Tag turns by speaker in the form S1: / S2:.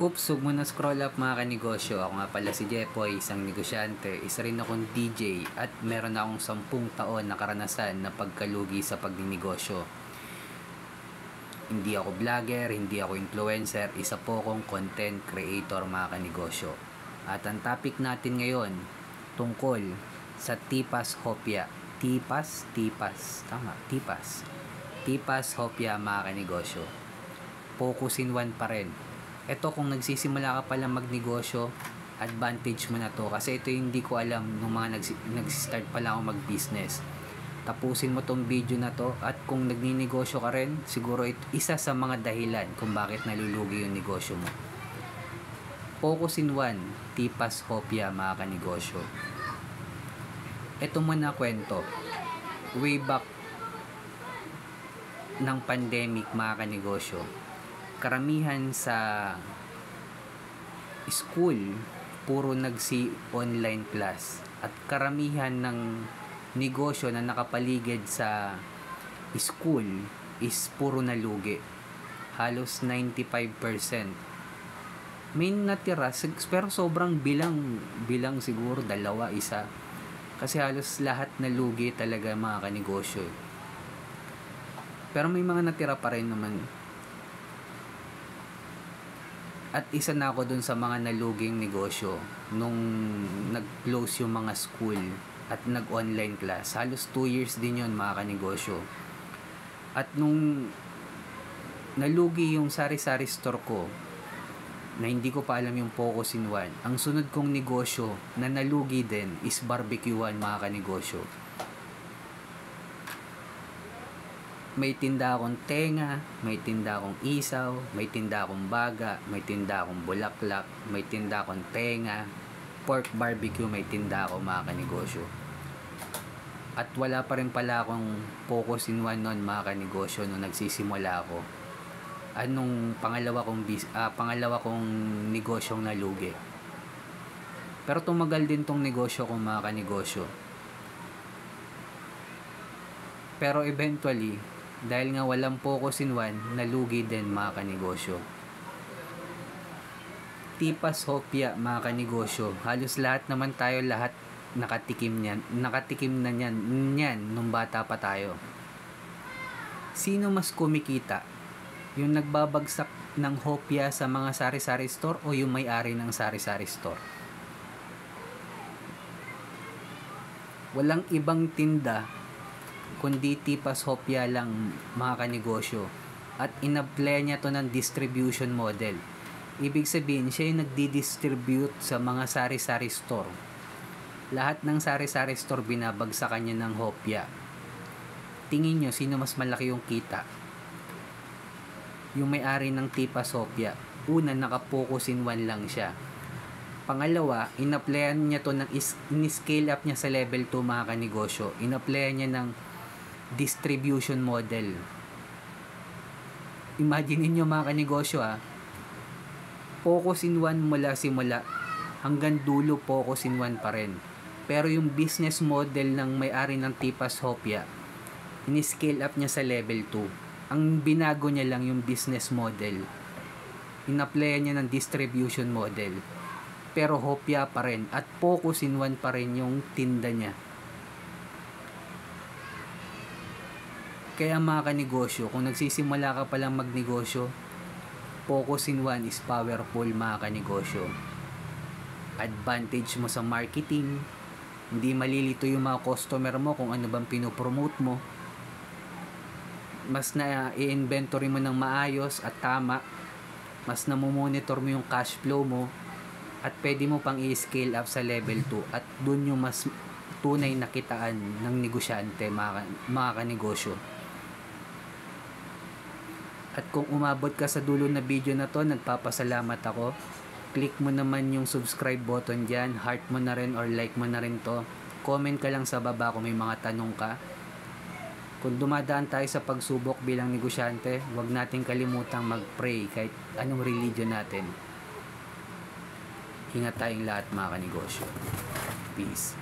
S1: Oops, huwag mo na scroll up mga kanegosyo. Ako nga pala si Jepoy, isang negosyante. Isa rin akong DJ at meron akong 10 taon na karanasan na pagkalugi sa pagninegosyo. Hindi ako vlogger, hindi ako influencer, isa po akong content creator mga kanegosyo. At ang topic natin ngayon tungkol sa Tipas Hopia. Tipas Hopia mga kanegosyo. Focus in one pa rin. Ito kung nagsisimula ka pala magnegosyo, advantage mo na to kasi ito yung hindi ko alam nung mga nag-start pala ako mag-business. Tapusin mo tong video na to at kung nagninegosyo ka rin, siguro ito isa sa mga dahilan kung bakit nalulugi yung negosyo mo. Focus in one, Tipas Hopia mga kanegosyo. Ito muna kwento. Way back ng pandemic mga kanegosyo, karamihan sa school puro online class at karamihan ng negosyo na nakapaligid sa school is puro nalugi. Halos 95%. May natira pero sobrang bilang siguro 2, 1 kasi halos lahat nalugi talaga mga kanegosyo. Pero may mga natira pa rin naman. At isa na ako dun sa mga naluging negosyo nung nag-close yung mga school at nag-online class. Halos 2 years din yun mga kanegosyo. At nung nalugi yung sari-sari store ko, na hindi ko pa alam yung Focus in One, ang sunod kong negosyo na nalugi din is Barbecue One mga kanegosyo. May tinda akong tenga, may tinda akong isaw, may tinda akong baga, may tinda akong bulaklak, may tinda akong tenga, pork barbecue, may tinda ako mga kanegosyo. At wala pa rin pala akong Focus in One noon mga kanegosyo nung nagsisimula ako. Anong pangalawa kong negosyong nalugi. Pero tumagal din tong negosyo ko mga kanegosyo. Pero eventually, dahil nga walang Focus in One, nalugi din mga kanegosyo. Tipas Hopia mga kanegosyo. Halos lahat naman tayo nakatikim na niyan nung bata pa tayo. Sino mas kumikita? Yung nagbabagsak ng hopia sa mga sari-sari store o yung may-ari ng sari-sari store? Walang ibang tinda kundi Tipas Hopia lang mga kanegosyo. At in-apply niya to ng distribution model. Ibig sabihin, siya yung nagdi-distribute sa mga sari-sari store. Lahat ng sari-sari store binabagsakan niya ng hopia. Tingin nyo, sino mas malaki yung kita? Yung may-ari ng Tipas Hopia. Una, naka-Focus in One lang siya. Pangalawa, in-applyan niya to in-scale up niya sa level 2 mga kanegosyo. In-applyan niya ng distribution model. Imagine niyo mga kanegosyo Focus in One mula simula hanggang dulo, Focus in One pa rin. Pero yung business model ng may-ari ng Tipas Hopia, in-scale up niya sa level 2. Ang binago niya lang yung business model. In-applyan niya ng distribution model. Pero hopia pa rin at Focus in One pa rin yung tinda niya. Kaya mga kanegosyo, kung nagsisimula ka palang magnegosyo, Focus in One is powerful mga kanegosyo. Advantage mo sa marketing, hindi malilito yung mga customer mo kung ano bang pinopromote mo. Mas na i-inventory mo ng maayos at tama, mas namomonitor mo yung cash flow mo, at pwede mo pang i-scale up sa level 2 at dun yung mas tunay na kitaan ng negosyante mga kanegosyo. At kung umabot ka sa dulo na video na to, nagpapasalamat ako. Click mo naman yung subscribe button dyan, heart mo na rin or like mo na rin to. Comment ka lang sa baba kung may mga tanong ka. Kung dumadaan tayo sa pagsubok bilang negosyante, huwag nating kalimutang mag-pray kahit anong religion natin. Ingat tayong lahat mga kanegosyo. Peace.